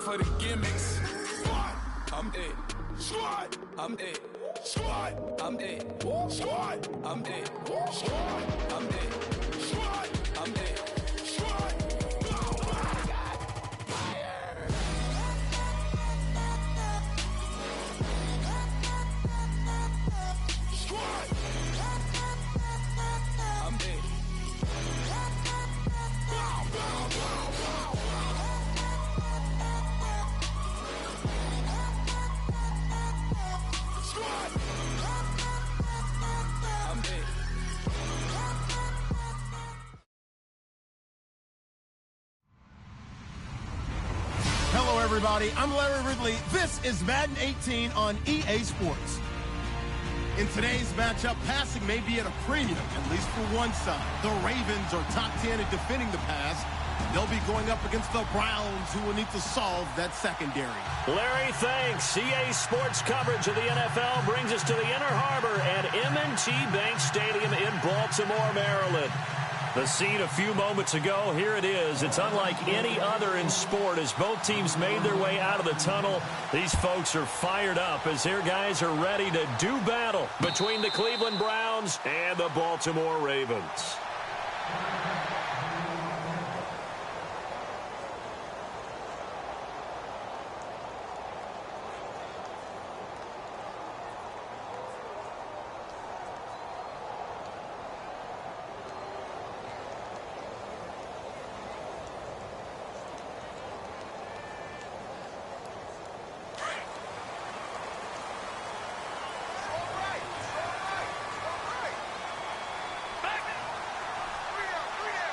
for the gimmicks. Squad, I'm it. Squad, I'm it. Squad, I'm it. Squad, I'm it. Squad, I'm it. Squad, I'm it. Squad. Hello, everybody. I'm Larry Ridley. This is Madden 18 on EA Sports. In today's matchup, passing may be at a premium, at least for one side. The Ravens are top 10 at defending the pass. They'll be going up against the Browns, who will need to solve that secondary. Larry, thanks. EA Sports coverage of the NFL brings us to the Inner Harbor at M&T Bank Stadium in Baltimore, Maryland. The scene a few moments ago, here it is. It's unlike any other in sport as both teams made their way out of the tunnel. These folks are fired up as their guys are ready to do battle between the Cleveland Browns and the Baltimore Ravens.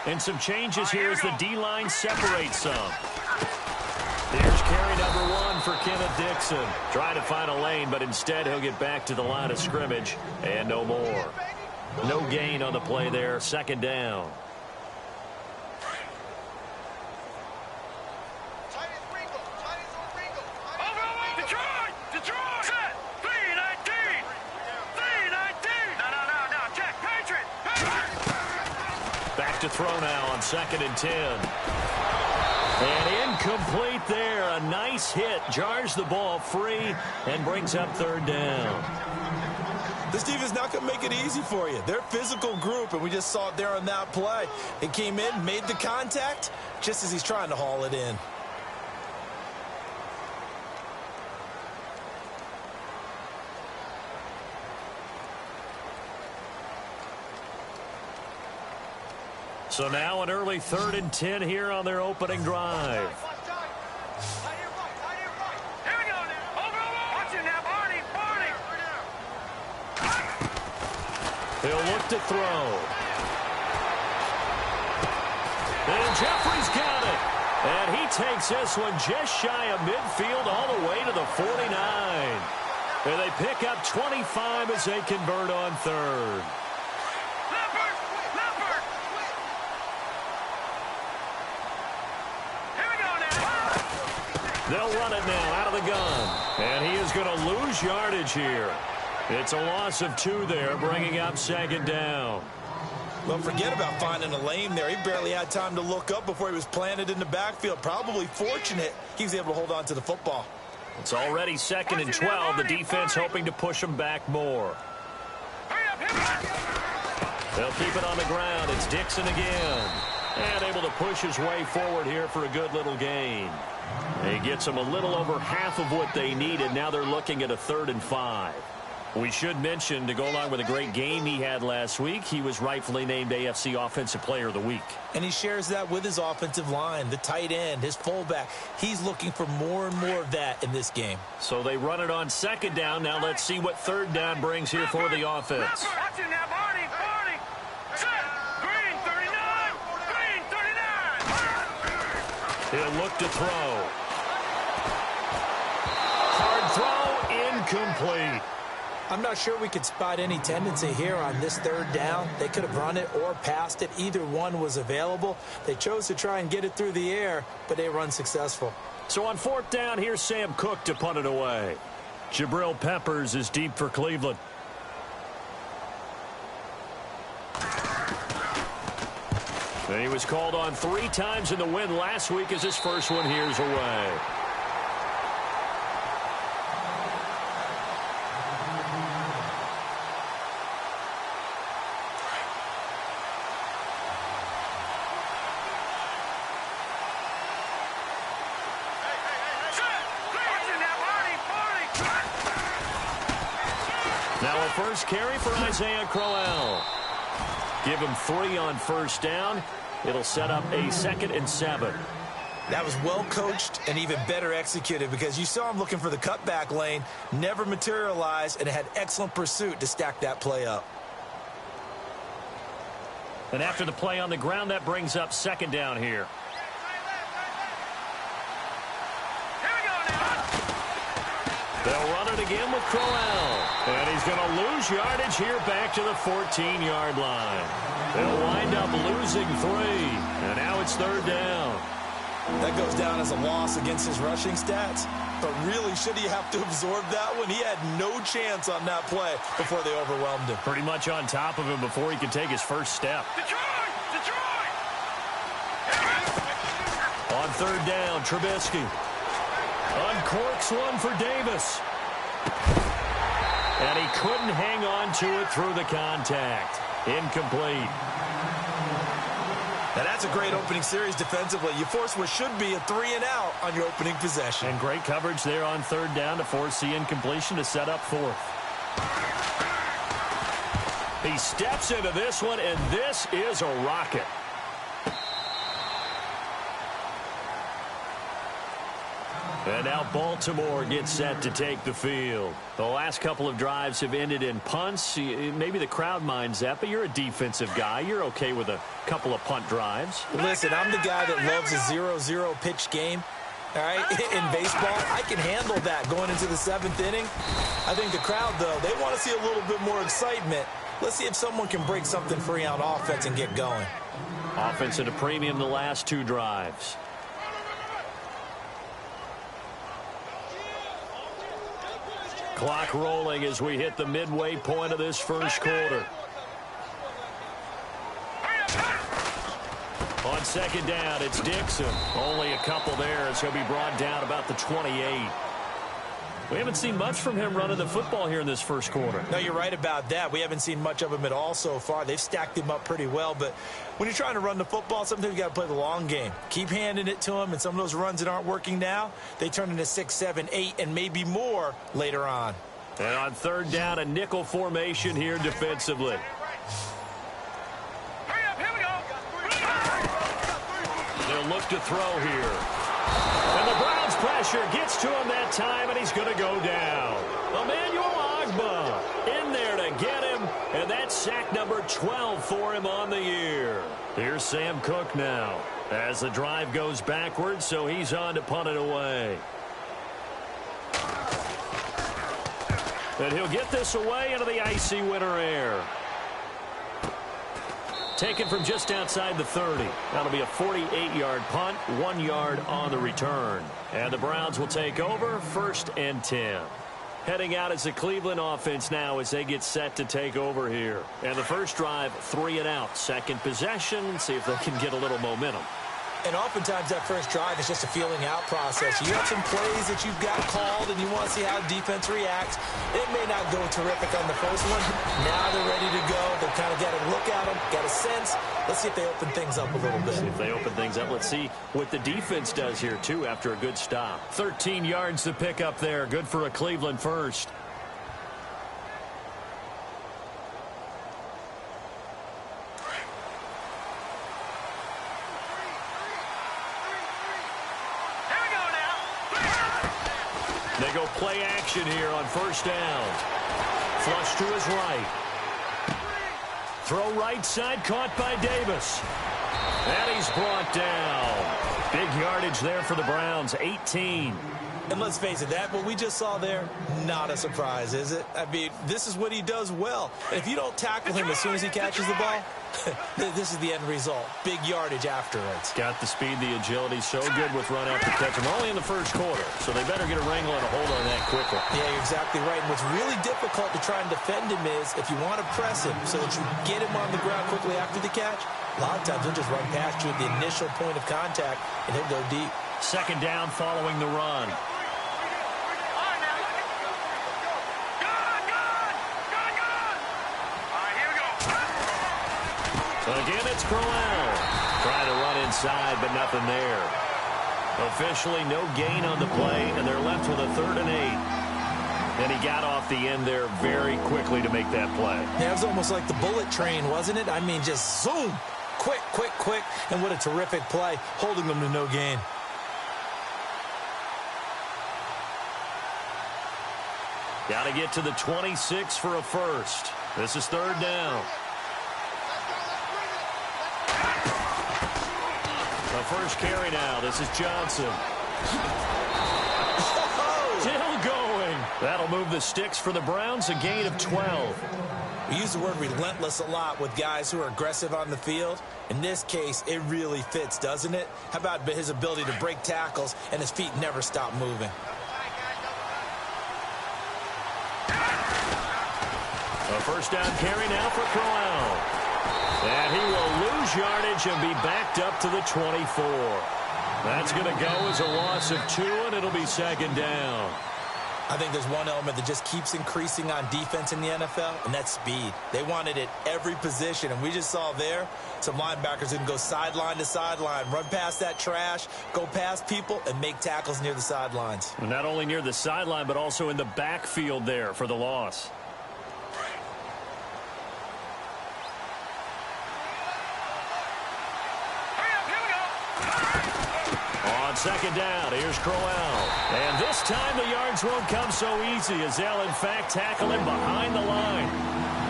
And some changes here as the D-line separates some. Here's carry number 1 for Kenneth Dixon. Trying to find a lane, but instead he'll get back to the line of scrimmage and no more. No gain on the play there. Second down. To throw now on 2nd and 10. And incomplete there. A nice hit. Jars the ball free and brings up 3rd down. This defense not going to make it easy for you. They're a physical group, and we just saw it there on that play. It came in, made the contact, just as he's trying to haul it in. So now an early 3rd and 10 here on their opening drive. Here we go now. Watch it now, Barney. He'll look to throw. And Jeffrey's got it. And he takes this one just shy of midfield all the way to the 49. And they pick up 25 as they convert on 3rd. They'll run it now out of the gun. And he is going to lose yardage here. It's a loss of 2 there, bringing up 2nd down. Well, forget about finding a lane there. He barely had time to look up before he was planted in the backfield. Probably fortunate he was able to hold on to the football. It's already 2nd and 12. The defense hoping to push them back more. They'll keep it on the ground. It's Dixon again. And able to push his way forward here for a good little gain. He gets them a little over half of what they needed. Now they're looking at a 3rd and 5. We should mention, to go along with a great game he had last week, he was rightfully named AFC Offensive Player of the Week. And he shares that with his offensive line, the tight end, his fullback. He's looking for more and more of that in this game. So they run it on 2nd down. Now let's see what 3rd down brings here for the offense. Watch it now, Barney. Set. Green 39. Green 39. He'll look to throw. Hard throw, incomplete. I'm not sure we could spot any tendency here on this 3rd down. They could have run it or passed it. Either one was available. They chose to try and get it through the air, but they were unsuccessful. So on 4th down, here's Sam Cook to punt it away. Jabril Peppers is deep for Cleveland. And he was called on 3 times in the win last week as his first one here's away. Now a first carry for Isaiah Crowell. Give him 3 on first down. It'll set up a 2nd and 7. That was well coached and even better executed because you saw him looking for the cutback lane, never materialized, and had excellent pursuit to stack that play up. And after the play on the ground, that brings up 2nd down here. They'll run it again with Crowell. And he's going to lose yardage here back to the 14-yard line. They'll wind up losing 3. And now it's 3rd down. That goes down as a loss against his rushing stats. But really, should he have to absorb that one? He had no chance on that play before they overwhelmed him. Pretty much on top of him before he could take his first step. Detroit! Detroit! On 3rd down, Trubisky uncorks one for Davis. And he couldn't hang on to it through the contact. Incomplete. Now that's a great opening series defensively. You force what should be a 3-and-out on your opening possession. And great coverage there on 3rd down to force the incompletion to set up 4th. He steps into this one, and this is a rocket. And now Baltimore gets set to take the field. The last couple of drives have ended in punts. Maybe the crowd minds that, but you're a defensive guy. You're okay with a couple of punt drives. Listen, I'm the guy that loves a 0-0 pitch game. All right, in baseball, I can handle that going into the 7th inning. I think the crowd, though, they want to see a little bit more excitement. Let's see if someone can break something free on offense and get going. Offense at a premium the last 2 drives. Clock rolling as we hit the midway point of this first quarter. On 2nd down, it's Dixon. Only a couple there as he'll be brought down about the 28. We haven't seen much from him running the football here in this first quarter. No, you're right about that. We haven't seen much of him at all so far. They've stacked him up pretty well, but when you're trying to run the football, sometimes you got to play the long game. Keep handing it to him, and some of those runs that aren't working now, they turn into 6, 7, 8, and maybe more later on. And on 3rd down, a nickel formation here defensively. They'll look to throw here. And the Browns pressure gets to him that time, and he's going to go down. Emmanuel Ogbah in there to get him, and that's sack number 12 for him on the year. Here's Sam Cook now as the drive goes backwards, so he's on to punt it away. And he'll get this away into the icy winter air. Taken from just outside the 30. That'll be a 48-yard punt, 1 yard on the return. And the Browns will take over 1st and 10. Heading out as the Cleveland offense now as they get set to take over here. And the first drive, 3-and-out. 2nd possession, see if they can get a little momentum. And oftentimes that first drive is just a feeling out process. You have some plays that you've got called and you want to see how defense reacts. It may not go terrific on the first one. Now they're ready to go. They've kind of got a look at them, got a sense. Let's see if they open things up a little bit. See if they open things up. Let's see what the defense does here, too, after a good stop. 13 yards to pick up there. Good for a Cleveland first. They go play action here on 1st down. Flush to his right. Throw right side, caught by Davis. And he's brought down. Big yardage there for the Browns, 18. And let's face it, that what we just saw there, not a surprise, is it? I mean, this is what he does well. And if you don't tackle him as soon as he catches the ball, this is the end result. Big yardage afterwards. Got the speed, the agility, so good with run after catch. We're only in the first quarter, so they better get a wrangle and a hold on that quickly. Yeah, you're exactly right. And what's really difficult to try and defend him is if you want to press him so that you get him on the ground quickly after the catch, a lot of times he'll just run past you at the initial point of contact, and he'll go deep. 2nd down following the run. Again, it's Crowell. Trying to run inside, but nothing there. Officially, no gain on the play, and they're left with a 3rd and 8. And he got off the end there very quickly to make that play. Yeah, it was almost like the bullet train, wasn't it? I mean, just zoom. Quick, quick, quick. And what a terrific play, holding them to no gain. Got to get to the 26 for a first. This is third down. The first carry now. This is Johnson. Still going. That'll move the sticks for the Browns, a gain of 12. We use the word relentless a lot with guys who are aggressive on the field. In this case, it really fits, doesn't it? How about his ability to break tackles and his feet never stop moving? A first down carry now for Crowell. And he will lose yardage and be backed up to the 24. That's going to go as a loss of 2, and it'll be second down. I think there's one element that just keeps increasing on defense in the NFL, and that's speed. They want it at every position, and we just saw there some linebackers who can go sideline to sideline, run past that trash, go past people, and make tackles near the sidelines. And not only near the sideline, but also in the backfield there for the loss. On second down, here's Crowell. And this time the yards won't come so easy as they'll, in fact, tackle him behind the line.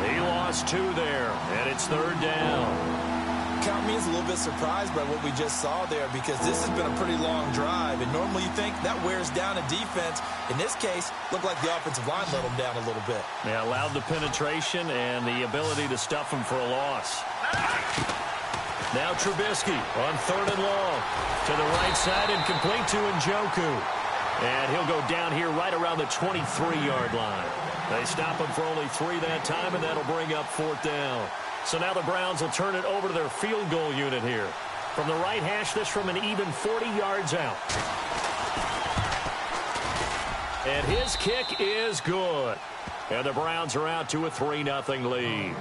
He lost 2 there, and it's third down. Count me as a little bit surprised by what we just saw there because this has been a pretty long drive, and normally you think that wears down a defense. In this case, looked like the offensive line let them down a little bit. They allowed the penetration and the ability to stuff him for a loss. Now Trubisky on third and long. To the right side and complete to Njoku. And he'll go down here right around the 23-yard line. They stop him for only 3 that time, and that'll bring up fourth down. So now the Browns will turn it over to their field goal unit here. From the right hash, this from an even 40 yards out. And his kick is good. And the Browns are out to a 3-0 lead.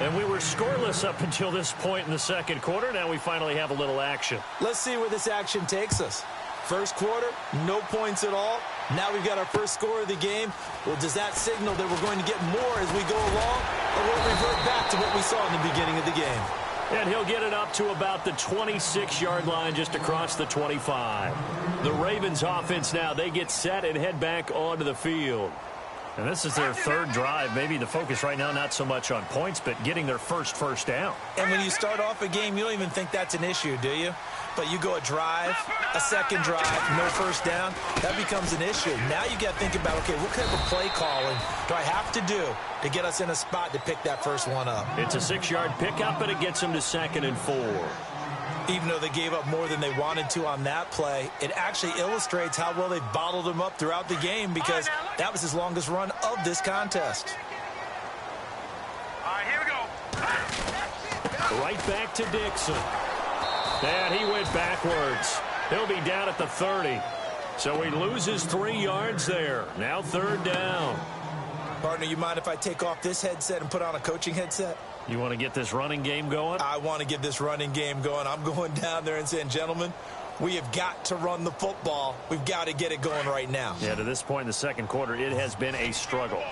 And we were scoreless up until this point in the second quarter. Now we finally have a little action. Let's see where this action takes us. First quarter, no points at all. Now we've got our first score of the game. Well, does that signal that we're going to get more as we go along? Or will it revert back to what we saw in the beginning of the game? And he'll get it up to about the 26-yard line just across the 25. The Ravens offense now, they get set and head back onto the field. And this is their third drive. Maybe the focus right now not so much on points, but getting their first down. And when you start off a game, you don't even think that's an issue, do you? But you go a drive, a second drive, no first down, that becomes an issue. Now you got to think about, okay, what kind of a play calling do I have to do to get us in a spot to pick that first one up? It's a 6-yard pickup, but it gets them to 2nd and 4. Even though they gave up more than they wanted to on that play, it actually illustrates how well they bottled them up throughout the game because that was his longest run of this contest. All right, here we go. Right back to Dixon. And he went backwards. He'll be down at the 30. So he loses 3 yards there. Now third down. Partner, you mind if I take off this headset and put on a coaching headset? You want to get this running game going? I want to get this running game going. I'm going down there and saying, gentlemen, we have got to run the football. We've got to get it going right now. Yeah, to this point in the second quarter, it has been a struggle.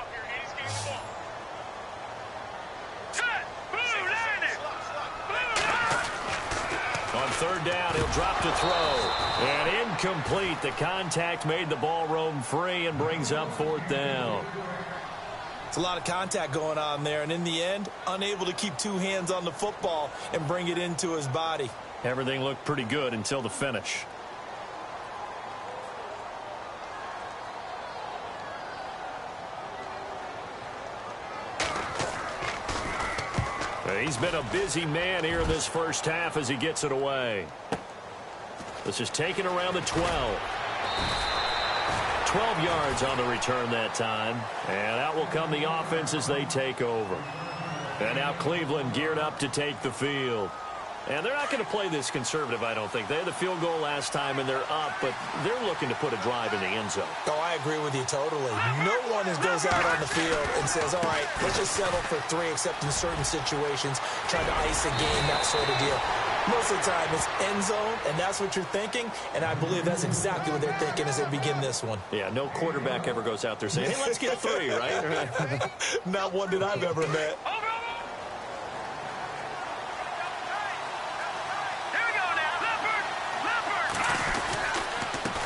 On third down, he'll drop to throw. And incomplete. The contact made the ball roam free and brings up fourth down. It's a lot of contact going on there, and in the end, unable to keep 2 hands on the football and bring it into his body. Everything looked pretty good until the finish. He's been a busy man here in this first half as he gets it away. This is taken around the 12. 12 yards on the return that time. And out will come the offense as they take over. And now Cleveland geared up to take the field. And they're not going to play this conservative, I don't think. They had the field goal last time, and they're up, but they're looking to put a drive in the end zone. Oh, I agree with you totally. No one goes out on the field and says, all right, let's just settle for 3, except in certain situations, trying to ice a game, that sort of deal. Most of the time, it's end zone, and that's what you're thinking, and I believe that's exactly what they're thinking as they begin this one. Yeah, no quarterback ever goes out there saying, hey, let's get 3, right? Not one that I've ever met.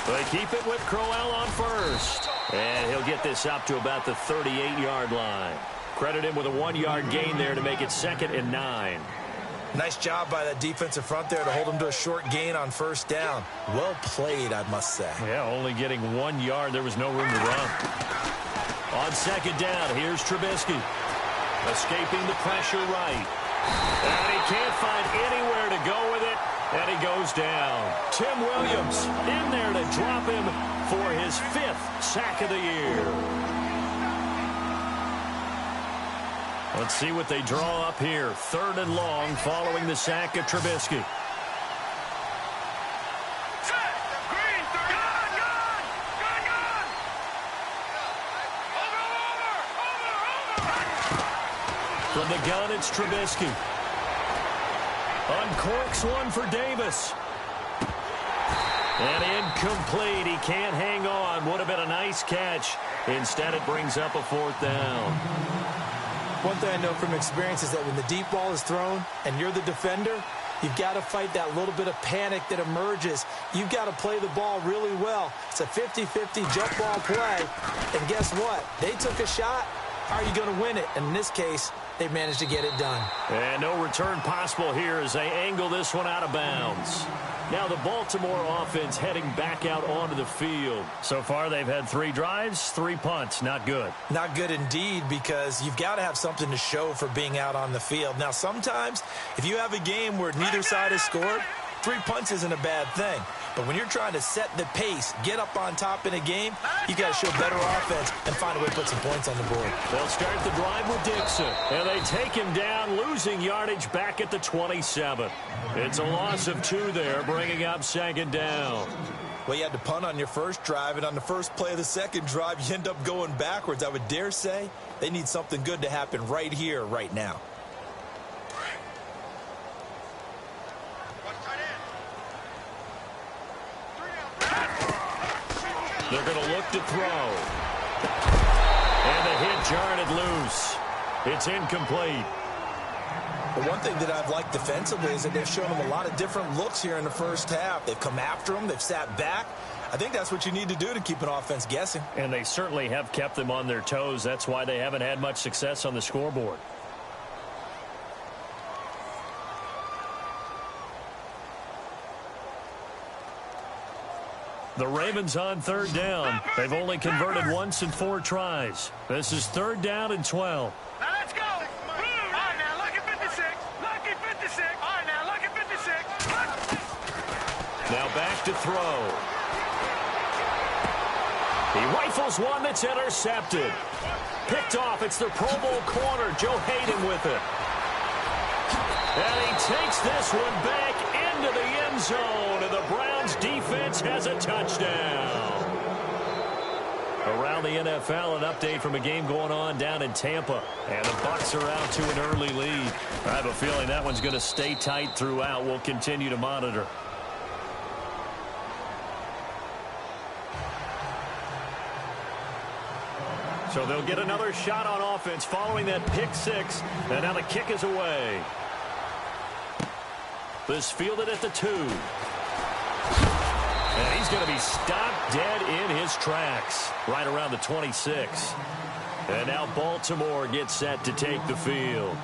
They keep it with Crowell on first. And he'll get this up to about the 38-yard line. Credit him with a 1-yard gain there to make it 2nd and 9. Nice job by that defensive front there to hold him to a short gain on first down. Well played, I must say. Yeah, only getting 1 yard. There was no room to run. On 2nd down, here's Trubisky. Escaping the pressure right. And he can't find anywhere to go with it. And he goes down. Tim Williams in there to drop him for his 5th sack of the year. Let's see what they draw up here. 3rd and long following the sack of Trubisky. From the gun, it's Trubisky. Uncorks one for Davis. And incomplete. He can't hang on. Would have been a nice catch. Instead, it brings up a 4th down. One thing I know from experience is that when the deep ball is thrown and you're the defender, you've got to fight that little bit of panic that emerges. You've got to play the ball really well. It's a 50-50 jump ball play. And guess what? They took a shot. How are you going to win it? And in this case, they managed to get it done. And no return possible here as they angle this one out of bounds. Now the Baltimore offense heading back out onto the field. So far they've had 3 drives, 3 punts. Not good. Not good indeed, because you've got to have something to show for being out on the field. Now sometimes if you have a game where neither side has scored, 3 punts isn't a bad thing. But when you're trying to set the pace, get up on top in a game, you got to show better offense and find a way to put some points on the board. They'll start the drive with Dixon. And they take him down, losing yardage back at the 27. It's a loss of 2 there, bringing up 2nd down. Well, you had to punt on your first drive, and on the first play of the second drive, you end up going backwards. I would dare say they need something good to happen right here, right now. They're going to look to throw. And the hit jarred it loose. It's incomplete. But one thing that I've liked defensively is that they've shown them a lot of different looks here in the first half. They've come after them. They've sat back. I think that's what you need to do to keep an offense guessing. And they certainly have kept them on their toes. That's why they haven't had much success on the scoreboard. The Ravens on 3rd down. They've only converted once in 4 tries. This is 3rd down and 12. Now let's go. All right, now look at 56. Look at 56. All right, now look at 56. Now back to throw. He rifles one that's intercepted. Picked off. It's the Pro Bowl corner, Joe Hayden, with it. And he takes this one back into the end zone, and the Browns defense has a touchdown. Around the NFL, an update from a game going on down in Tampa. And the Bucs are out to an early lead. I have a feeling that one's going to stay tight throughout. We'll continue to monitor. So they'll get another shot on offense following that pick 6. And now the kick is away. This fielded at the 2. And he's going to be stopped dead in his tracks right around the 26. And now Baltimore gets set to take the field.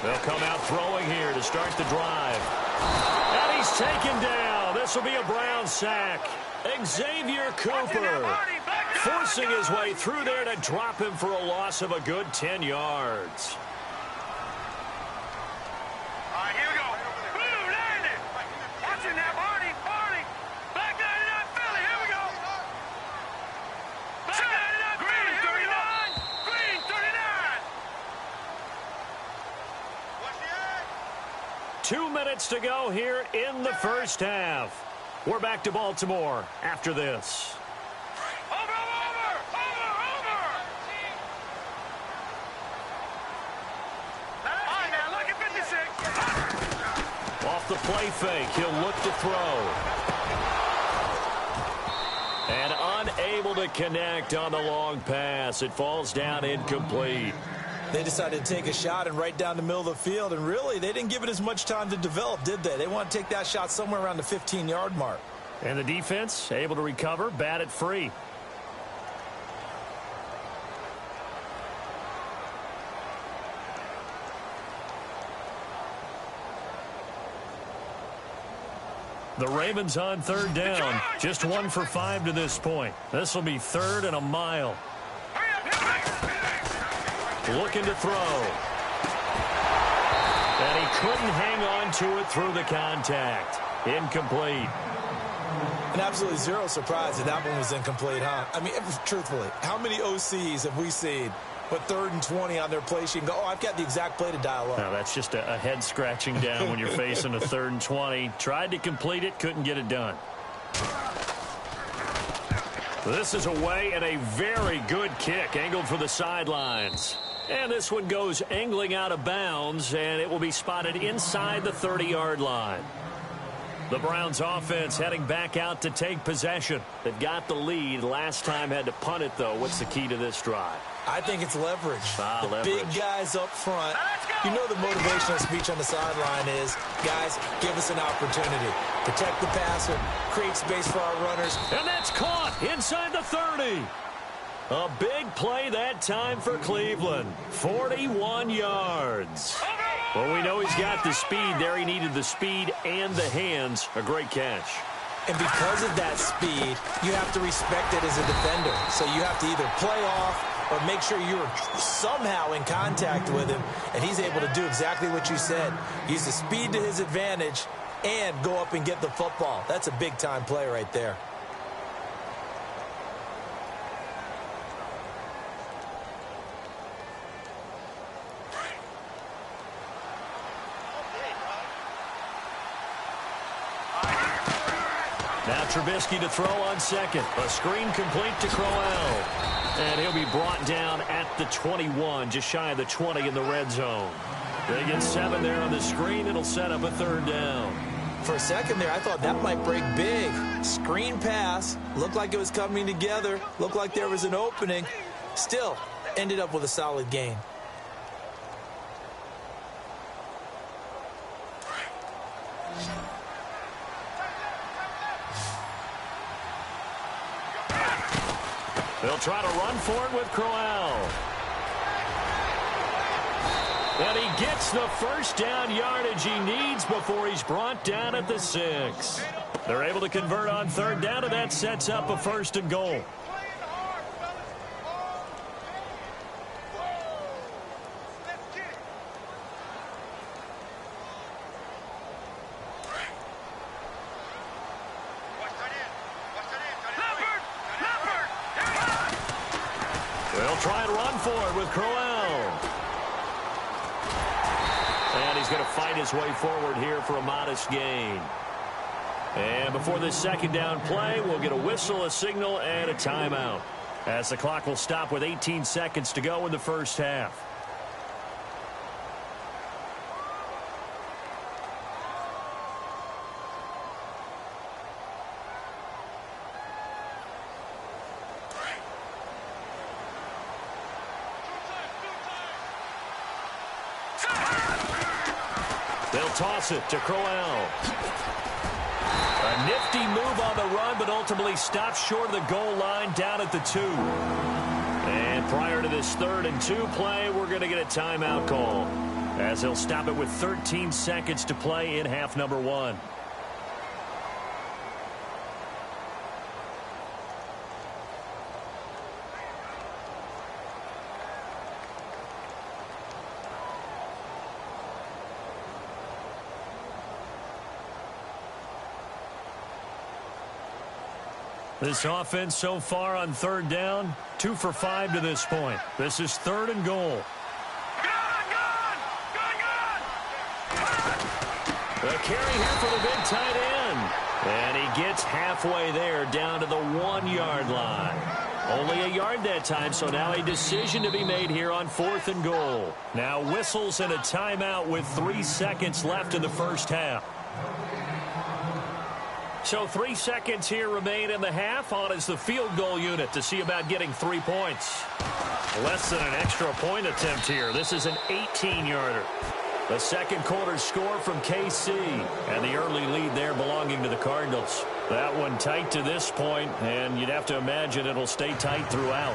They'll come out throwing here to start the drive. And he's taken down. This will be a Brown sack. Xavier Cooper forcing his way through there to drop him for a loss of a good 10 yards. All right, here we go. Blue, landed. Watching that, Barney. Black 99 Philly, here we go. Black 99 Green 39. Green 39. 2 minutes to go here in the first half. We're back to Baltimore after this. Over! All right, now look at 56. Off the play fake, he'll look to throw. And unable to connect on the long pass. It falls down incomplete. They decided to take a shot and right down the middle of the field, and really, they didn't give it as much time to develop, did they? They want to take that shot somewhere around the 15-yard mark. And the defense able to recover, bat it free. The Ravens on third down, just 1 for 5 to this point. This will be 3rd and a mile. Looking to throw. And he couldn't hang on to it through the contact. Incomplete. And absolutely zero surprise that that one was incomplete, huh? I mean, truthfully, how many OCs have we seen with 3rd and 20 on their play sheet and go, oh, I've got the exact play to dial up? No, that's just a head scratching down when you're facing a 3rd and 20. Tried to complete it, couldn't get it done. This is away and a very good kick, angled for the sidelines. And this one goes angling out of bounds, and it will be spotted inside the 30-yard line. The Browns offense heading back out to take possession. They've got the lead. Last time had to punt it, though. What's the key to this drive? I think it's leverage. The leverage. Big guys up front. You know the motivational speech on the sideline is, guys, give us an opportunity. Protect the passer, create space for our runners. And that's caught inside the 30. A big play that time for Cleveland. 41 yards. Well, we know he's got the speed there. He needed the speed and the hands. A great catch. And because of that speed, you have to respect it as a defender. So you have to either play off or make sure you're somehow in contact with him. And he's able to do exactly what you said. Use the speed to his advantage and go up and get the football. That's a big-time play right there. Now Trubisky to throw on second. A screen complete to Crowell. And he'll be brought down at the 21, just shy of the 20 in the red zone. They get 7 there on the screen. It'll set up a 3rd down. For a second there, I thought that might break big. Screen pass. Looked like it was coming together. Looked like there was an opening. Still, ended up with a solid gain. They'll try to run for it with Crowell. And he gets the first down yardage he needs before he's brought down at the 6. They're able to convert on 3rd down, and that sets up a 1st and goal. They'll try and run for it with Crowell. And he's going to fight his way forward here for a modest gain. And before this 2nd down play, we'll get a whistle, a signal, and a timeout, as the clock will stop with 18 seconds to go in the first half. They'll toss it to Crowell. A nifty move on the run, but ultimately stops short of the goal line down at the 2. And prior to this 3rd and 2 play, we're going to get a timeout call, as they'll stop it with 13 seconds to play in half number 1. This offense so far on 3rd down, 2 for 5 to this point. This is 3rd and goal. The carry here for the big tight end. And he gets halfway there down to the 1-yard line. Only a yard that time, so now a decision to be made here on 4th and goal. Now whistles and a timeout with 3 seconds left in the first half. So 3 seconds here remain in the half. On is the field goal unit to see about getting 3 points. Less than an extra point attempt here. This is an 18-yarder. The second quarter score from KC, and the early lead there belonging to the Cardinals. That one tight to this point, and you'd have to imagine it'll stay tight throughout.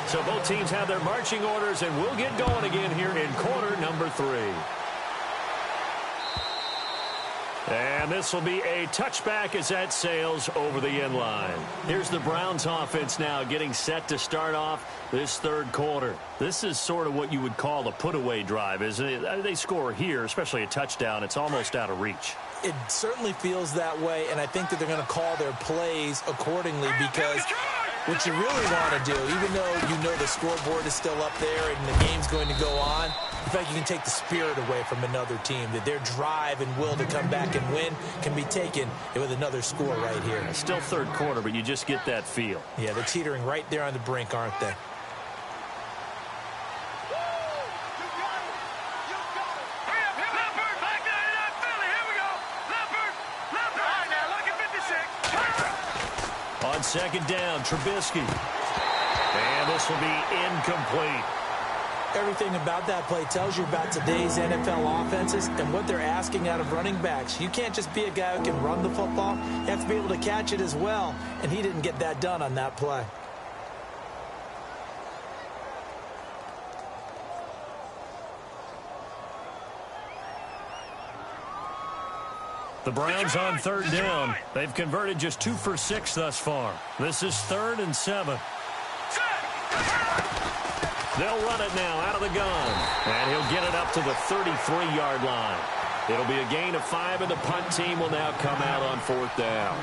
So both teams have their marching orders, and we'll get going again here in quarter number 3. And this will be a touchback as that sails over the end line. Here's the Browns offense now getting set to start off this third quarter. This is sort of what you would call a put-away drive, isn't it? They score here, especially a touchdown. It's almost out of reach. It certainly feels that way, and I think that they're going to call their plays accordingly because what you really want to do, even though you know the scoreboard is still up there and the game's going to go on, in fact, you can take the spirit away from another team, that their drive and will to come back and win can be taken with another score right here. It's still third quarter, but you just get that feel. Yeah, they're teetering right there on the brink, aren't they? On second down, Trubisky. And this will be incomplete. Everything about that play tells you about today's NFL offenses and what they're asking out of running backs. You can't just be a guy who can run the football. You have to be able to catch it as well, and he didn't get that done on that play. The Browns on third down. They've converted just 2 for 6 thus far. This is 3rd and 7. They'll run it now out of the gun. And he'll get it up to the 33-yard line. It'll be a gain of 5, and the punt team will now come out on 4th down.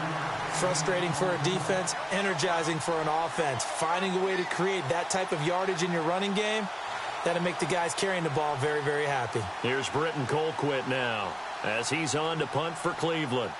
Frustrating for a defense, energizing for an offense. Finding a way to create that type of yardage in your running game, that'll make the guys carrying the ball very, very happy. Here's Britton Colquitt now as he's on to punt for Cleveland.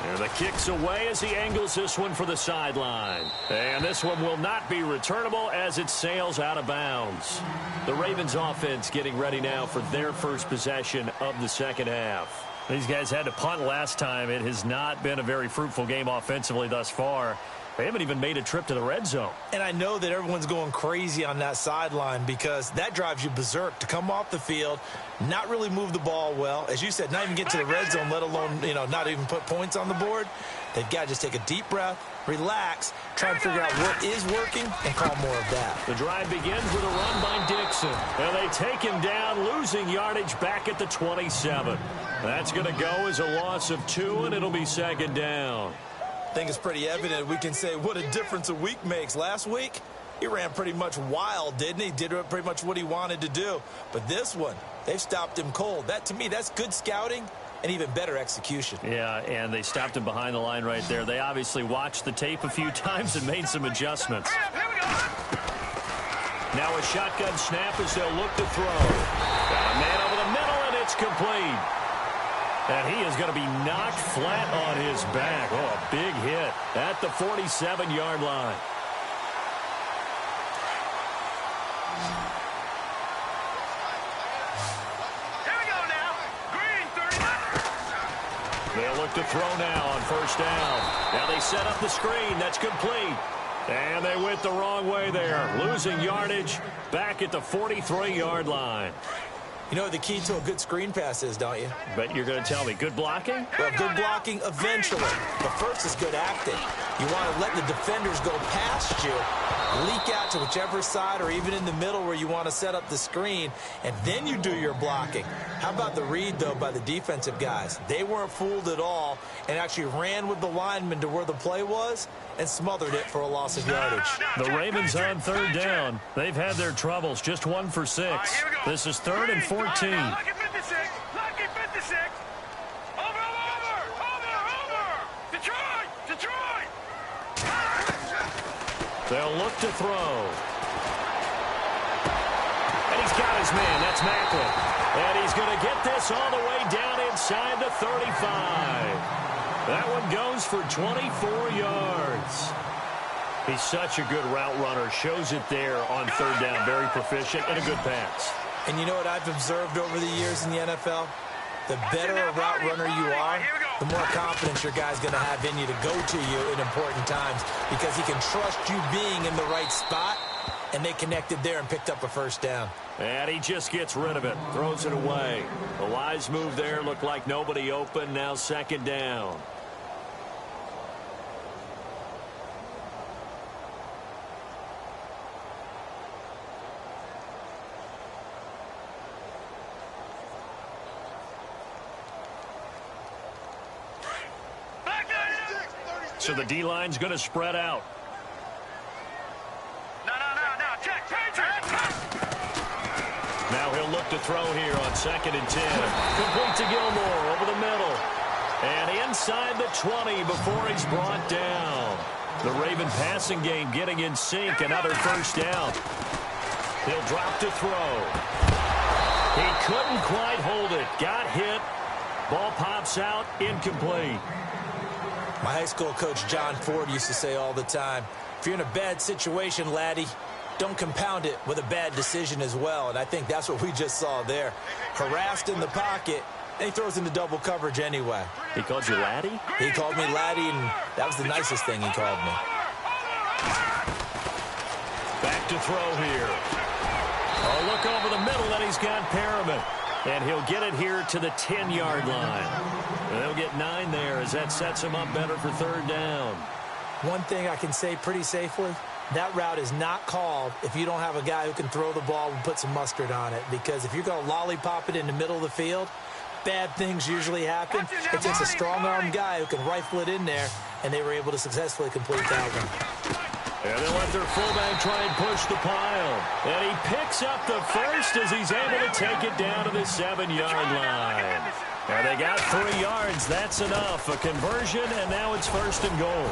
And the kick's away as he angles this one for the sideline. And this one will not be returnable as it sails out of bounds. The Ravens offense getting ready now for their first possession of the second half. These guys had to punt last time. It has not been a very fruitful game offensively thus far. They haven't even made a trip to the red zone. And I know that everyone's going crazy on that sideline because that drives you berserk to come off the field, not really move the ball well. As you said, not even get to the red zone, let alone, not even put points on the board. They've got to just take a deep breath, relax, try and figure out what is working, and call more of that. The drive begins with a run by Dixon. And they take him down, losing yardage back at the 27. That's going to go as a loss of 2, and it'll be second down. I think it's pretty evident we can say what a difference a week makes. Last week, he ran pretty much wild, didn't he? Did pretty much what he wanted to do. But this one, they've stopped him cold. That, to me, that's good scouting and even better execution. Yeah, and they stopped him behind the line right there. They obviously watched the tape a few times and made some adjustments. Now a shotgun snap as they'll look to throw. Got a man over the middle, and it's complete. And he is going to be knocked flat on his back. Oh, a big hit at the 47-yard line. Here we go now. Green, 39. They'll look to throw now on first down. Now they set up the screen. That's complete. And they went the wrong way there. Losing yardage back at the 43-yard line. You know what the key to a good screen pass is, don't you? But you're going to tell me, good blocking? Well, good blocking eventually. But first is good acting. You want to let the defenders go past you, leak out to whichever side or even in the middle where you want to set up the screen, and then you do your blocking. How about the read, though, by the defensive guys? They weren't fooled at all and actually ran with the lineman to where the play was and smothered it for a loss of yardage. The Ravens on third down. They've had their troubles. Just 1 for 6. This is 3rd and 14. Lucky 56. Lucky 56. Over. Detroit. They'll look to throw. And he's got his man. That's Macklin. And he's going to get this all the way down inside the 35. That one goes for 24 yards. He's such a good route runner. Shows it there on third down. Very proficient and a good pass. And you know what I've observed over the years in the NFL? The better a route runner you are, the more confidence your guy's going to have in you to go to you in important times because he can trust you being in the right spot, and they connected there and picked up a first down. And he just gets rid of it, throws it away. A wise move there, looked like nobody open, now second down. So the D-line's going to spread out. No. Check. Now he'll look to throw here on 2nd and 10. Complete to Gilmore over the middle. And inside the 20 before he's brought down. The Raven passing game getting in sync. Another first down. He'll drop to throw. He couldn't quite hold it. Got hit. Ball pops out. Incomplete. My high school coach, John Ford, used to say all the time, if you're in a bad situation, laddie, don't compound it with a bad decision as well. And I think that's what we just saw there. Harassed in the pocket, and he throws into double coverage anyway. He called you laddie? He called me laddie, and that was the nicest thing he called me. Back to throw here. Oh, look over the middle, and he's got Perriman. And he'll get it here to the 10-yard line. And they'll get 9 there as that sets him up better for third down. One thing I can say pretty safely, that route is not called if you don't have a guy who can throw the ball and put some mustard on it. Because if you're going to lollipop it in the middle of the field, bad things usually happen. It takes a strong-armed guy who can rifle it in there, and they were able to successfully complete that one. And they'll let their fullback try and push the pile. And he picks up the first as he's able to take it down to the 7-yard line. And they got 3 yards. That's enough. A conversion, and now it's 1st and goal.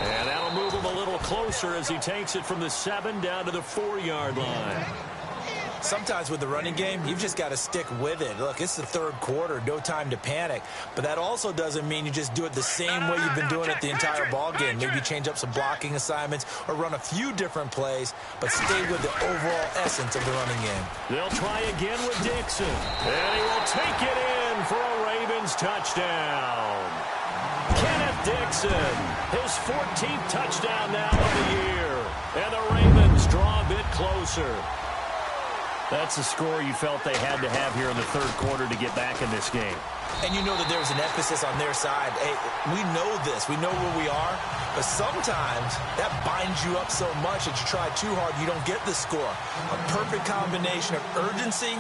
And that'll move him a little closer as he takes it from the 7 down to the 4-yard line. Sometimes with the running game, you've just got to stick with it. Look, it's the third quarter, no time to panic. But that also doesn't mean you just do it the same way you've been doing it the entire ball game. Maybe change up some blocking assignments or run a few different plays, but stay with the overall essence of the running game. They'll try again with Dixon. And he will take it in for a Ravens touchdown. Kenneth Dixon, his 14th touchdown now of the year. And the Ravens draw a bit closer. That's the score you felt they had to have here in the third quarter to get back in this game. And you know that there was an emphasis on their side. Hey, we know this. We know where we are. But sometimes that binds you up so much that you try too hard, you don't get the score. A perfect combination of urgency,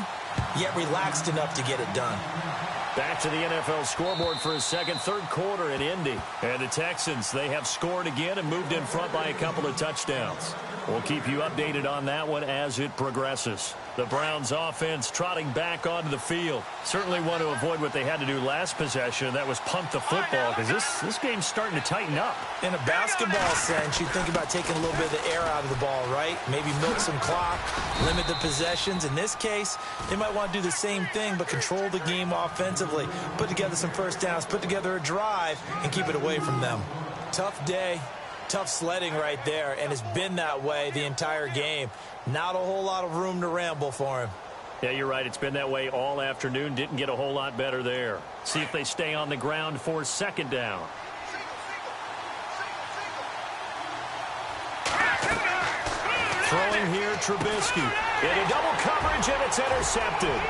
yet relaxed enough to get it done. Back to the NFL scoreboard for a third quarter in Indy. And the Texans, they have scored again and moved in front by a couple of touchdowns. We'll keep you updated on that one as it progresses. The Browns offense trotting back onto the field. Certainly want to avoid what they had to do last possession. That was pump the football because this game's starting to tighten up. In a basketball sense, you think about taking a little bit of the air out of the ball, right? Maybe milk some clock, limit the possessions. In this case, they might want to do the same thing but control the game offensively. Put together some first downs, put together a drive, and keep it away from them. Tough day. Tough sledding right there, and it's been that way the entire game. Not a whole lot of room to ramble for him. Yeah, you're right. It's been that way all afternoon. Didn't get a whole lot better there. See if they stay on the ground for second down. Throwing here, Trubisky. Into double coverage, and it's intercepted.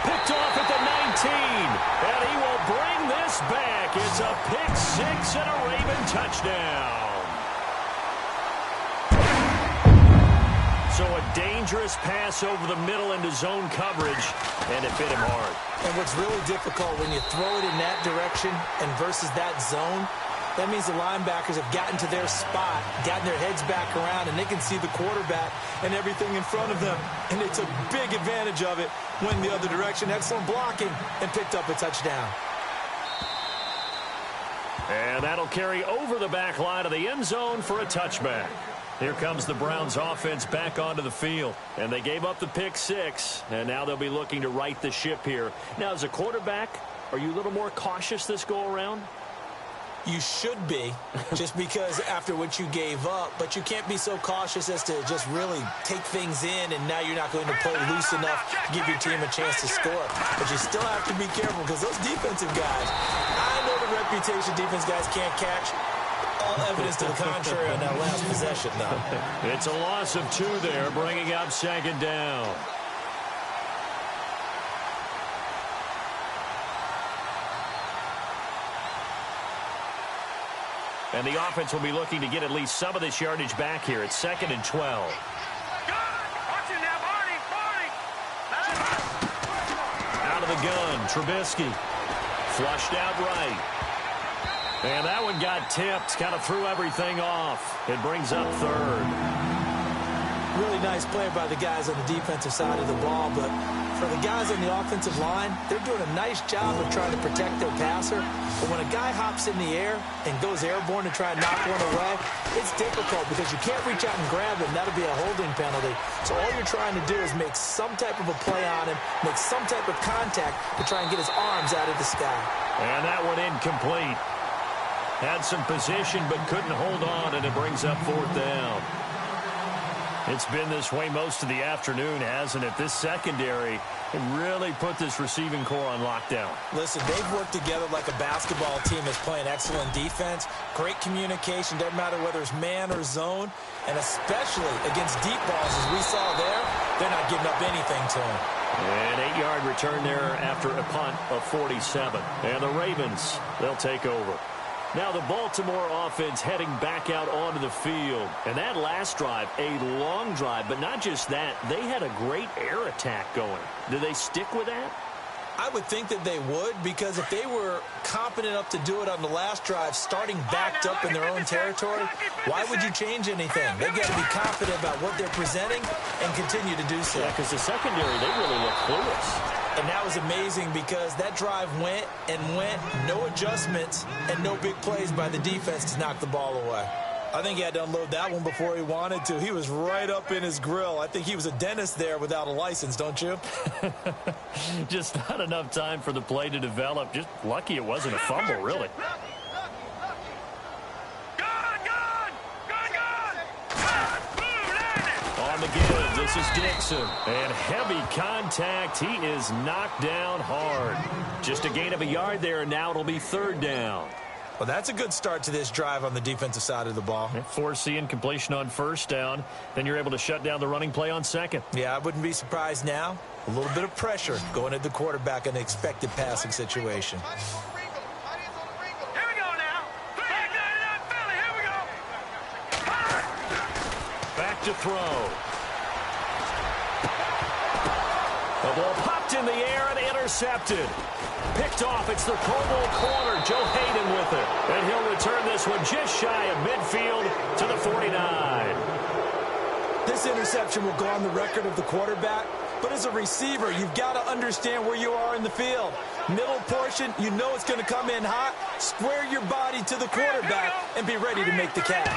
Picked off at the 19, and he will bring this back. It's a pick six and a Raven touchdown. So a dangerous pass over the middle into zone coverage, and it hit him hard. And what's really difficult when you throw it in that direction and versus that zone, that means the linebackers have gotten to their spot, gotten their heads back around, and they can see the quarterback and everything in front of them. And they took big advantage of it, went the other direction, excellent blocking, and picked up a touchdown. And that'll carry over the back line of the end zone for a touchback. Here comes the Browns offense back onto the field. And they gave up the pick 6. And now they'll be looking to right the ship here. Now, as a quarterback, are you a little more cautious this go-around? You should be, just because after what you gave up, but you can't be so cautious as to just really take things in, and now you're not going to play loose enough to give your team a chance to score. But you still have to be careful because those defensive guys, I know the reputation defense guys can't catch. All evidence to the contrary on that last possession, though. It's a loss of 2 there, bringing up 2nd down. And the offense will be looking to get at least some of this yardage back here. It's 2nd and 12. Out of the gun, Trubisky. Flushed out right. And that one got tipped, kind of threw everything off. It brings up 3rd. Really nice play by the guys on the defensive side of the ball, but for the guys on the offensive line, they're doing a nice job of trying to protect their passer. But when a guy hops in the air and goes airborne to try and knock one away, it's difficult because you can't reach out and grab him. That'll be a holding penalty. So all you're trying to do is make some type of a play on him, make some type of contact to try and get his arms out of the sky. And that one incomplete. Had some position but couldn't hold on, and it brings up 4th down. It's been this way most of the afternoon, hasn't it? This secondary really put this receiving core on lockdown. Listen, they've worked together like a basketball team that's playing excellent defense. Great communication, doesn't matter whether it's man or zone. And especially against deep balls, as we saw there, they're not giving up anything to them. An 8-yard return there after a punt of 47. And the Ravens, they'll take over. Now the Baltimore offense heading back out onto the field. And that last drive, a long drive, but not just that. They had a great air attack going. Do they stick with that? I would think that they would, because if they were competent enough to do it on the last drive, starting backed up in their own territory, why would you change anything? They've got to be confident about what they're presenting and continue to do so. Yeah, because the secondary, they really look clueless. And that was amazing because that drive went and went, no adjustments and no big plays by the defense to knock the ball away. I think he had to unload that one before he wanted to. He was right up in his grill. I think he was a dentist there without a license, don't you? Just not enough time for the play to develop. Just lucky it wasn't a fumble, really. On the give, this is Dixon. And heavy contact. He is knocked down hard. Just a gain of a yard there, and now it'll be 3rd down. Well, that's a good start to this drive on the defensive side of the ball. Force the incompletion on 1st down. Then you're able to shut down the running play on 2nd. Yeah, I wouldn't be surprised now. A little bit of pressure going at the quarterback in an expected passing situation. Here we go now. Back 99 Philly. Here we go. Back to throw. The ball popped in the air and intercepted. Picked off. It's the Pro Bowl corner, Joe Hayden, with it. And he'll return this one just shy of midfield to the 49. This interception will go on the record of the quarterback, but as a receiver, you've got to understand where you are in the field. Middle portion, you know it's going to come in hot. Square your body to the quarterback and be ready to make the catch.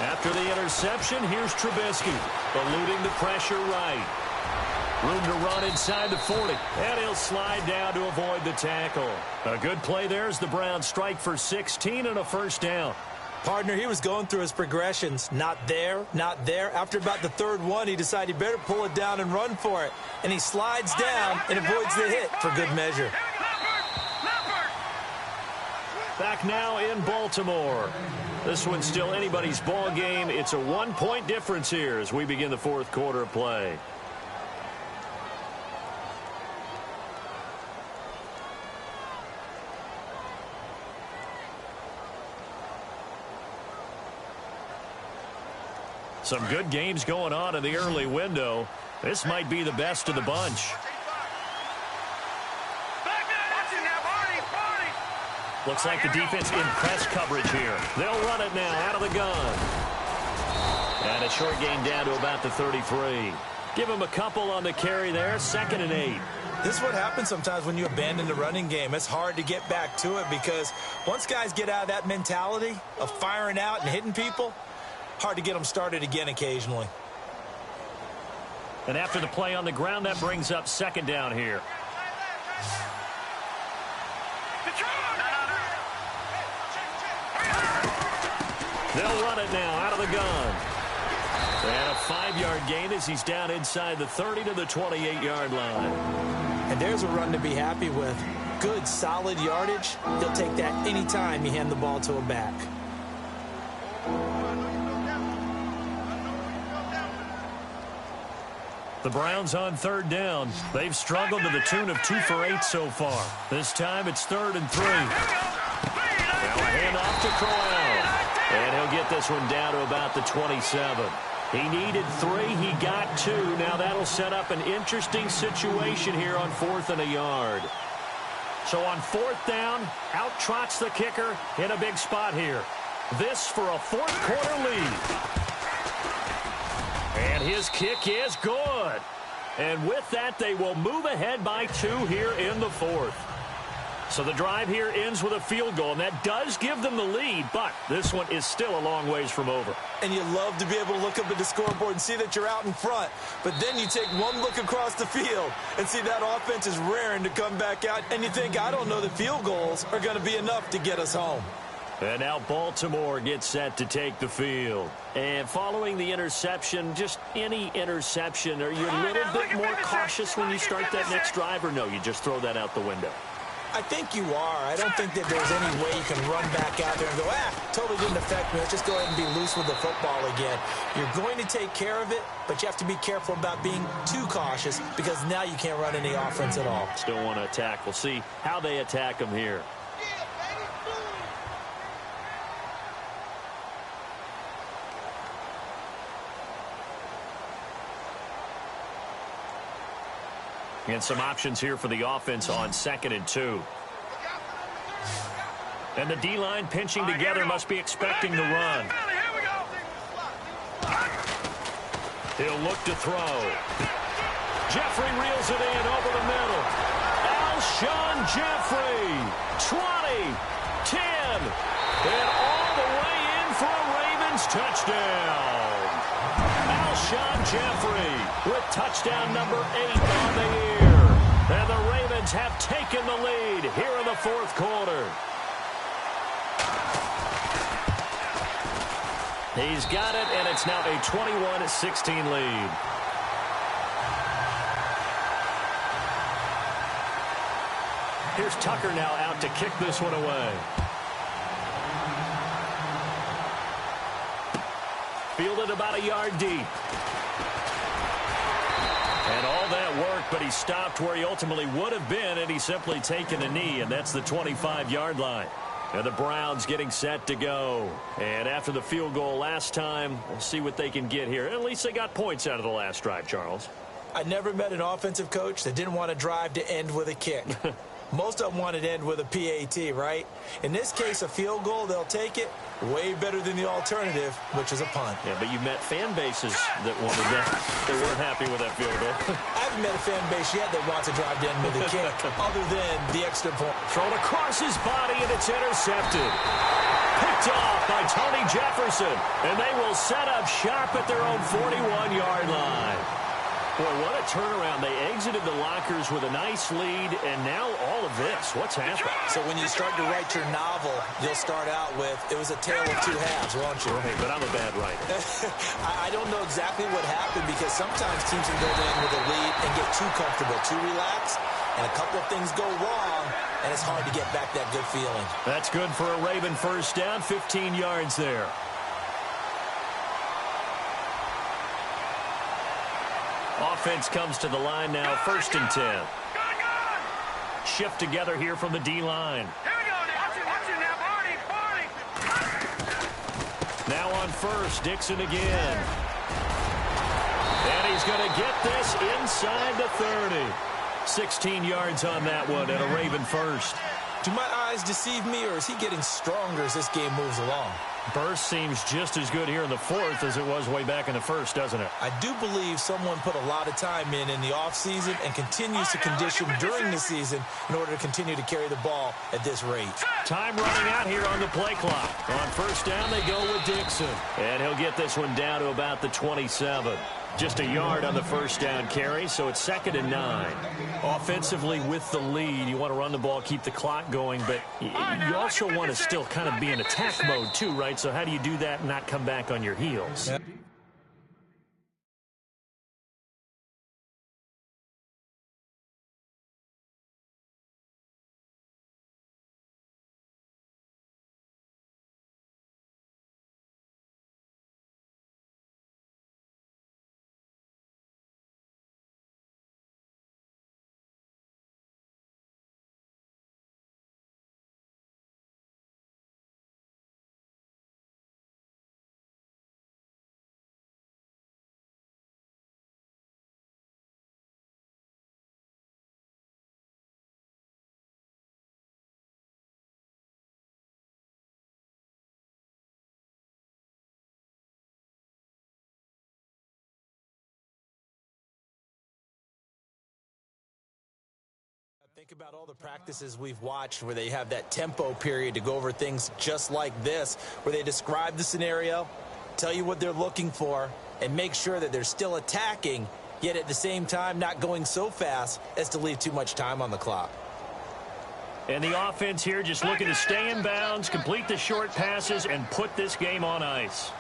After the interception, here's Trubisky, eluding the pressure right. Room to run inside the 40. And he'll slide down to avoid the tackle. A good play there as the Browns strike for 16 and a 1st down. Partner, he was going through his progressions. Not there, not there. After about the 3rd one, he decided he better pull it down and run for it. And he slides down and avoids the hit for good measure. Back now in Baltimore. This one's still anybody's ball game. It's a 1-point difference here as we begin the 4th quarter of play. Some good games going on in the early window. This might be the best of the bunch. Looks like the defense in press coverage here. They'll run it now out of the gun. And a short gain down to about the 33. Give him a couple on the carry there. 2nd and 8. This is what happens sometimes when you abandon the running game. It's hard to get back to it because once guys get out of that mentality of firing out and hitting people, hard to get them started again occasionally. And after the play on the ground, that brings up second down here. They'll run it now out of the gun. And a 5-yard gain as he's down inside the 30 to the 28-yard line. And there's a run to be happy with. Good, solid yardage. He'll take that anytime you hand the ball to a back. The Browns on third down. They've struggled to the tune of 2 for 8 so far. This time it's 3rd and 3. Now a handoff to Corral. And he'll get this one down to about the 27. He needed 3. He got 2. Now that'll set up an interesting situation here on 4th and a yard. So on 4th down, out trots the kicker in a big spot here. This for a 4th quarter lead. And his kick is good. And with that, they will move ahead by 2 here in the 4th. So the drive here ends with a field goal, and that does give them the lead, but this one is still a long ways from over. And you love to be able to look up at the scoreboard and see that you're out in front. But then you take one look across the field and see that offense is raring to come back out, and you think, I don't know that field goals are going to be enough to get us home. And now Baltimore gets set to take the field. And following the interception, just any interception, are you a little bit more cautious when you start that next drive, or no, you just throw that out the window? I think you are. I don't think that there's any way you can run back out there and go, totally didn't affect me. Let's just go ahead and be loose with the football again. You're going to take care of it, but you have to be careful about being too cautious because now you can't run any offense at all. Still want to attack. We'll see how they attack them here. And some options here for the offense on 2nd and 2. And the D-line pinching together must be expecting the run. He'll look to throw. Jeffrey reels it in over the middle. Alshon Jeffrey, 20, 10, and all the way in for a Ravens touchdown. Alshon Jeffrey with touchdown number 8 on the year. And the Ravens have taken the lead here in the 4th quarter. He's got it, and it's now a 21-16 lead. Here's Tucker now out to kick this one away. Fielded about a yard deep. And all that work, but he stopped where he ultimately would have been, and he's simply taken a knee, and that's the 25-yard line. And the Browns getting set to go. And after the field goal last time, we'll see what they can get here. At least they got points out of the last drive, Charles. I never met an offensive coach that didn't want a drive to end with a kick. Most of them want it to end with a PAT, right? In this case, a field goal, they'll take it. Way better than the alternative, which is a punt. Yeah, but you met fan bases that wanted that. They weren't happy with that field goal. I haven't met a fan base yet that wants a drive to end with a kick, other than the extra point. Thrown across his body, and it's intercepted. Picked off by Tony Jefferson, and they will set up shop at their own 41-yard line. Boy, what a turnaround. They exited the lockers with a nice lead, and now all of this. What's happened? So when you start to write your novel, you'll start out with, it was a tale of 2 halves, won't you? Right, but I'm a bad writer. I don't know exactly what happened because sometimes teams can go in with a lead and get too comfortable, too relaxed, and a couple of things go wrong, and it's hard to get back that good feeling. That's good for a Raven first down, 15 yards there. Offense comes to the line now, 1st and 10. Shift together here from the D-line. Now on first, Dixon again. And he's going to get this inside the 30. 16 yards on that one, and a Raven first. Do my eyes deceive me, or is he getting stronger as this game moves along? Burst seems just as good here in the fourth as it was way back in the first, doesn't it? I do believe someone put a lot of time in the offseason and continues to condition during the season in order to continue to carry the ball at this rate. Time running out here on the play clock. On first down, they go with Dixon. And he'll get this one down to about the 27. Just a yard on the first down carry, so it's 2nd and 9. Offensively with the lead, you want to run the ball, keep the clock going, but you also want to still kind of be in attack mode too, right? So how do you do that and not come back on your heels? Yeah. Think about all the practices we've watched where they have that tempo period to go over things just like this, where they describe the scenario, tell you what they're looking for, and make sure that they're still attacking, yet at the same time not going so fast as to leave too much time on the clock. And the offense here just looking to stay in bounds, complete the short passes, and put this game on ice.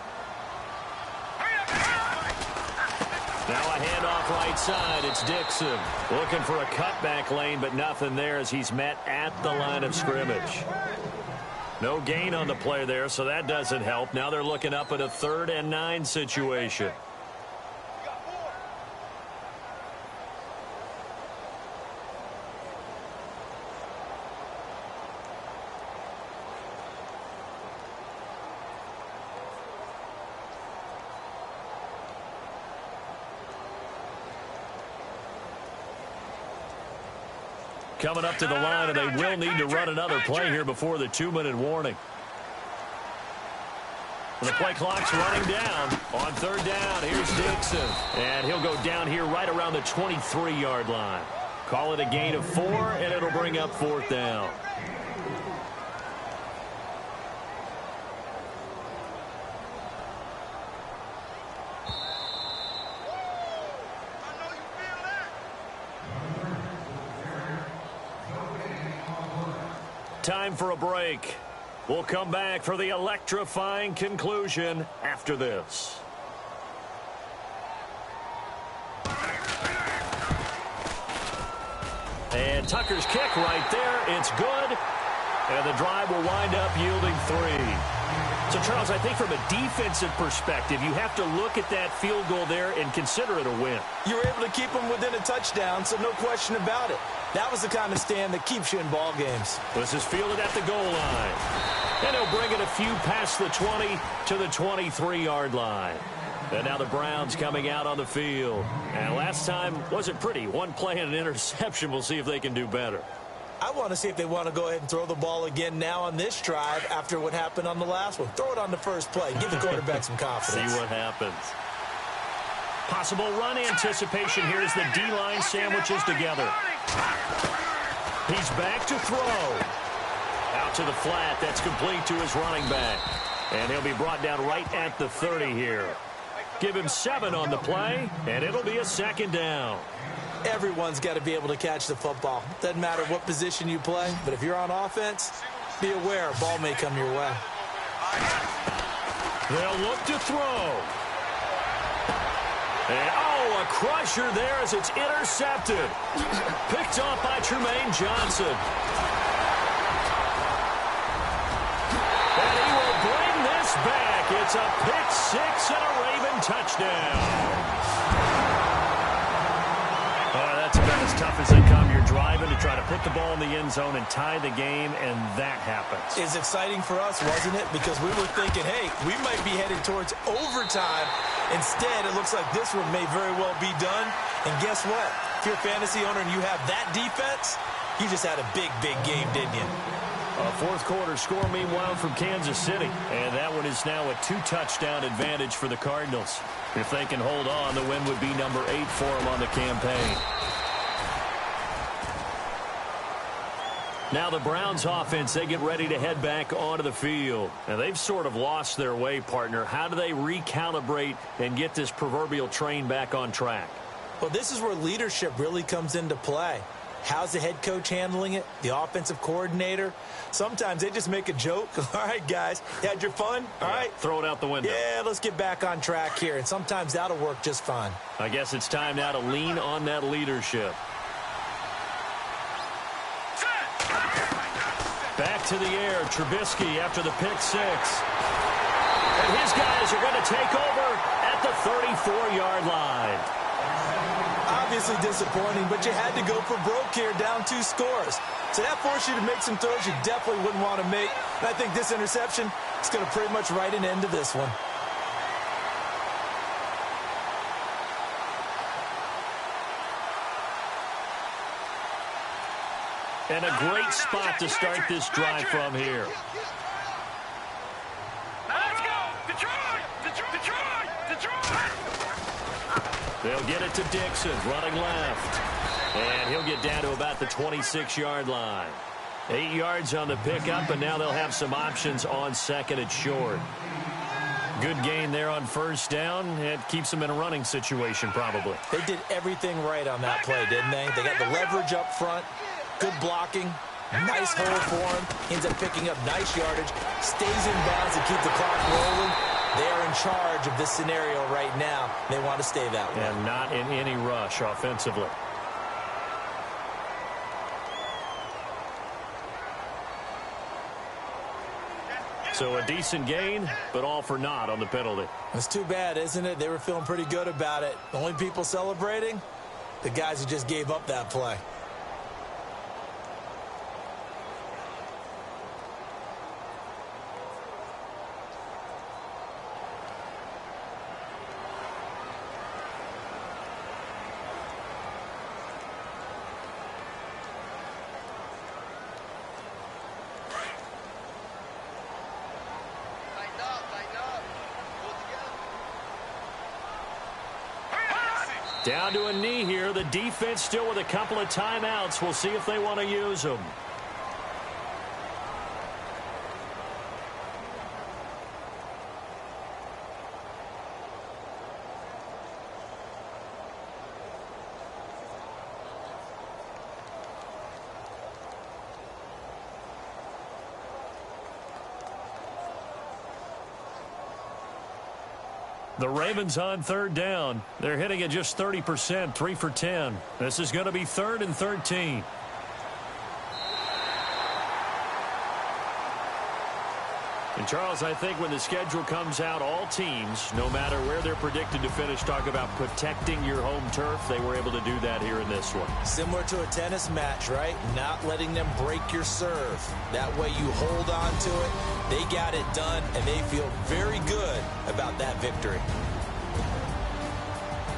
Now a handoff right side. It's Dixon looking for a cutback lane, but nothing there as he's met at the line of scrimmage. No gain on the play there, so that doesn't help. Now they're looking up at a 3rd and 9 situation. Coming up to the line, and they will need to run another play here before the 2-minute warning. And the play clock's running down. On 3rd down, here's Dixon. And he'll go down here right around the 23-yard line. Call it a gain of 4, and it'll bring up 4th down. Time for a break. We'll come back for the electrifying conclusion after this. And Tucker's kick right there. It's good. And the drive will wind up yielding 3. So, Charles, I think from a defensive perspective, you have to look at that field goal there and consider it a win. You were able to keep them within a touchdown, so no question about it. That was the kind of stand that keeps you in ball games. This is fielded at the goal line. And he'll bring it a few past the 20 to the 23-yard line. And now the Browns coming out on the field. And last time wasn't pretty. One play and an interception. We'll see if they can do better. I want to see if they want to go ahead and throw the ball again now on this drive after what happened on the last one. Throw it on the first play. Give the quarterback some confidence. See what happens. Possible run anticipation here as the D-line sandwiches together. He's back to throw. Out to the flat. That's complete to his running back. And he'll be brought down right at the 30 here. Give him 7 on the play, and it'll be a 2nd down. Everyone's got to be able to catch the football. Doesn't matter what position you play, but if you're on offense, be aware a ball may come your way. They'll look to throw. And, a crusher there as it's intercepted. Picked off by Tremaine Johnson. And he will bring this back. It's a pick 6 and a Raven touchdown. That's been as tough as they come. You're driving to try to put the ball in the end zone and tie the game, and that happens. It's exciting for us, wasn't it? Because we were thinking, hey, we might be headed towards overtime. Instead, it looks like this one may very well be done. And guess what? If you're a fantasy owner and you have that defense, you just had a big, big game, didn't you? A fourth quarter score, meanwhile, from Kansas City. And that one is now a 2-touchdown advantage for the Cardinals. If they can hold on, the win would be number 8 for them on the campaign. Now the Browns offense, they get ready to head back onto the field. And they've sort of lost their way, partner. How do they recalibrate and get this proverbial train back on track? Well, this is where leadership really comes into play. How's the head coach handling it? The offensive coordinator? Sometimes they just make a joke. All right, guys, you had your fun? All right. Throw it out the window. Yeah, let's get back on track here. And sometimes that'll work just fine. I guess it's time now to lean on that leadership. Back to the air, Trubisky after the pick 6. And his guys are going to take over at the 34-yard line. Obviously disappointing, but you had to go for broke here, down 2 scores. So that forced you to make some throws you definitely wouldn't want to make. And I think this interception is going to pretty much write an end to this one. And a great spot to start this drive from here. Let's go! Detroit! Detroit! Detroit! They'll get it to Dixon, running left. And he'll get down to about the 26-yard line. 8 yards on the pickup, and now they'll have some options on second and short. Good gain there on first down. It keeps them in a running situation, probably. They did everything right on that play, didn't they? They got the leverage up front, good blocking, nice hole for him. Ends up picking up nice yardage, stays in bounds to keep the clock rolling. They are in charge of this scenario right now. They want to stay that way. And not in any rush offensively. So a decent gain, but all for naught on the penalty. It's too bad, isn't it? They were feeling pretty good about it. The only people celebrating, the guys who just gave up that play. Down to a knee here. The defense still with a couple of timeouts. We'll see if they want to use them. The Ravens on third down. They're hitting at just 30%, 3 for 10. This is going to be 3rd and 13. And, Charles, I think when the schedule comes out, all teams, no matter where they're predicted to finish, talk about protecting your home turf. They were able to do that here in this one. Similar to a tennis match, right? Not letting them break your serve. That way you hold on to it. They got it done, and they feel very good about that victory.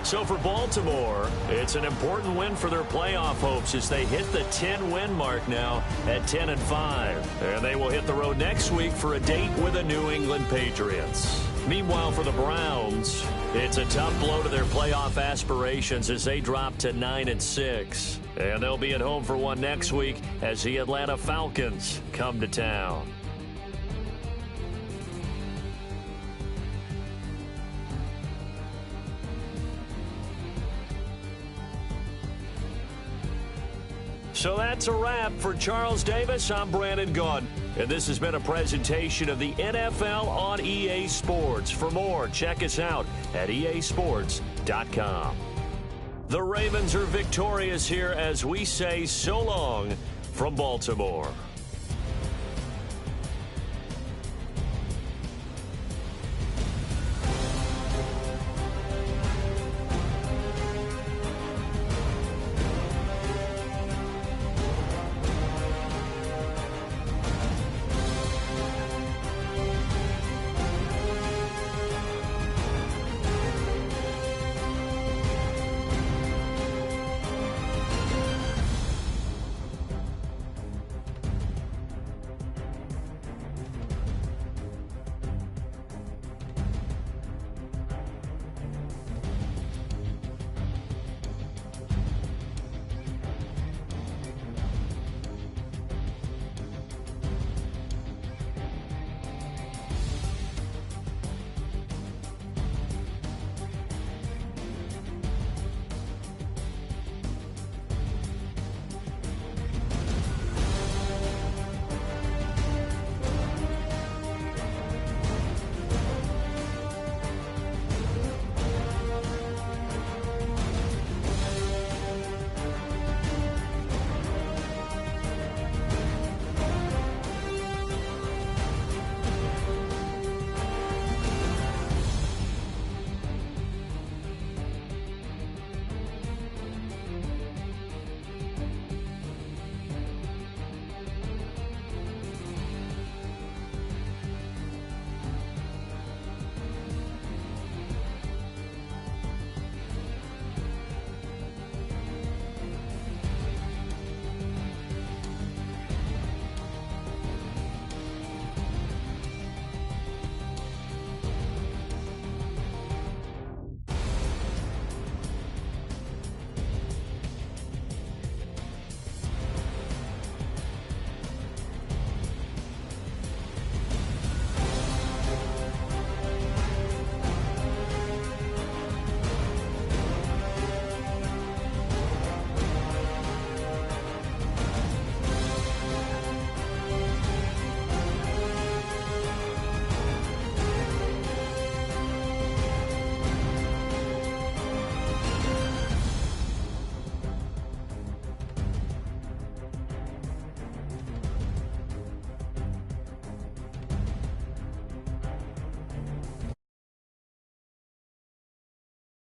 So for Baltimore, it's an important win for their playoff hopes as they hit the 10-win mark now at 10-5. And they will hit the road next week for a date with the New England Patriots. Meanwhile, for the Browns, it's a tough blow to their playoff aspirations as they drop to 9-6. And they'll be at home for one next week as the Atlanta Falcons come to town. So that's a wrap for Charles Davis. I'm Brandon Gaudin, and this has been a presentation of the NFL on EA Sports. For more, check us out at easports.com. The Ravens are victorious here as we say so long from Baltimore.